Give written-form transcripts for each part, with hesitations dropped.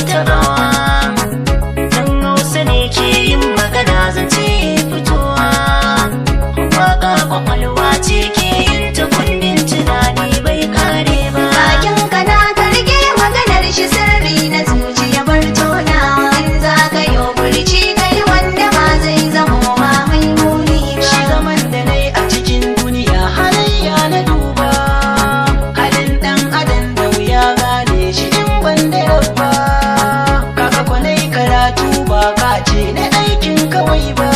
tabawa, dan Hausa ne ke yin magana zance fitowa, waka kwakwalwa ce ke yin ta kundin tunani bai kare ba. Bakin kana ka rike maganar shi sirri na zuciya bar tonawa, in za ka yo furci kai wanda ba zai zamo ma mai muni ba. Shi zaman da nai a cikin duniya halayya na duba, halin dan adam da wuya gane shi in ban da rabba. Kaka kwanai karatu ba ka ce na aikin kawai ba,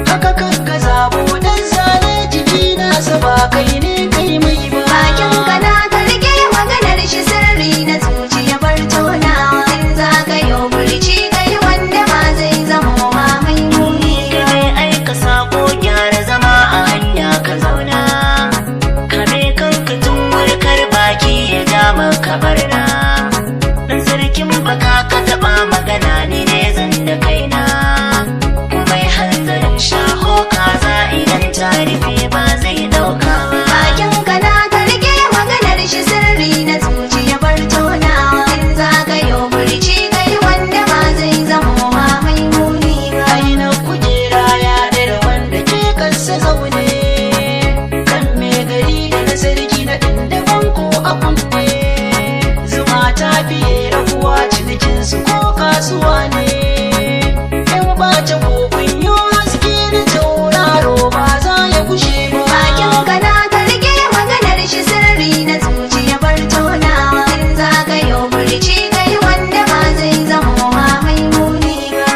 haka kanka zabo dan zane jiki nasa ba kai ne kai mai ba. Bakin kana ka rike maganar shi sirri na zuciya bar tonawa, in za ka yo furci kai wanda ba zai zamo ma mai muni ba. Kai aika sako gyara zama a hanya ka zauna, kame kanka tun warkar baki ya ja maka barna. Dan sarkin baka ka taba magana ni ne zan da kaina, mai hanzarin shaho kaza idan ta rufe ba zai dauka ba. Bakin kana ka rike maganar shi sirri na zuciya bar tonawa, in za ka yo furci kai wanda ba zai zamo ma mai muni ba. Aina kujera ya da wanda ke kansa zaune, kan me gari da na sarki na dandaban ko a kunne. Zuma ta fiye rabuwa cinikin su ko kasuwa ne, in bace ko kunyo haske na tauraro ba za ya gushe ba. Bakin kana ka rike maganar shi sirri na zuciya bar tonawa, in za ka yo furci kai wanda ba zai zamo ma mai muni ba.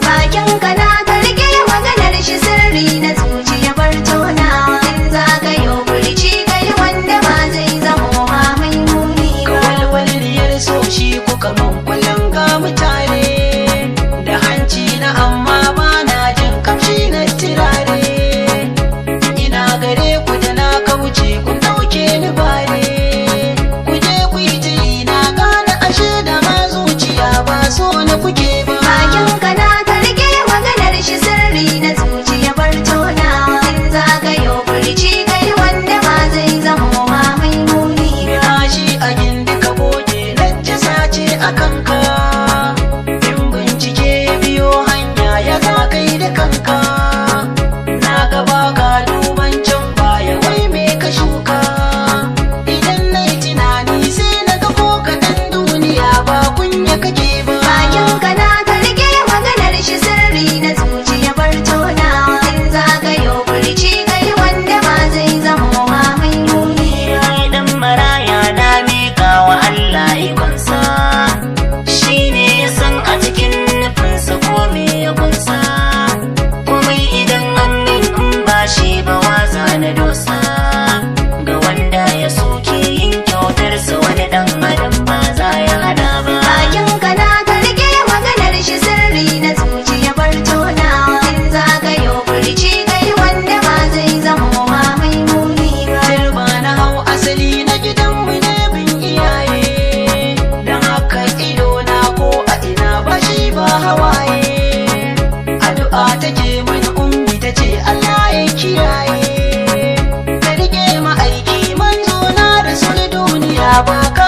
Bakin kana ka rike maganar shi sirri na zuciya bar tonawa, in za ka yo furci kai wanda ba zai zamo ma mai muni ba. Kawalwaliyar so shi kuka mankwalon ga mutane, da hanci na amma ba na jin kamshi na tirare. Ina gare ku da na kauce kun dauke ni bare, ku je ku yi tayi na gane ashe da ma zuciya ba so na kuke ba. Bakin kana ka rike maganar shi sirri na zuciya bar tonawa, in za ka yo furci kai wanda ba zai zamo ma mai muni ba. Gashi a gindi ka goge najjasa ce a kanka, in bincike ya biyo hanya ya za kai da kanka. Na gaba ka duban can baya wai me ka shuka, idan na yi tunani sai na ga ko kaɗan duniya ba kunya kake ba. Bakin kana ka rike maganar shi sirri na zuciya bar tonawa, in za ka yo furci kai wanda ba zai zamo ma mai muni ba. Ni dan maraya na miƙa wa Allah ikonsa, shi ne ya san a cikin nufinsa ko me ya kunsa. Komai idan an min in ba shi ba waza na dosa, ga wanda ya soke yin kyautarsa wani dan adam ba za ya hada ba. Bakin kana ka rike maganar shi sirri na zuciya bar tonawa, in za ka yo furci kai wanda ba zai zamo ma mai muni ba. Turba na hau asali na gidanmu ne bin iyaye, don haka ido na ko a ina ba shi ba hawaye. Addu'a take mini ummi ta ce Allah ya kiyaye, ta rike ma aiki manzo na da duniya ba ka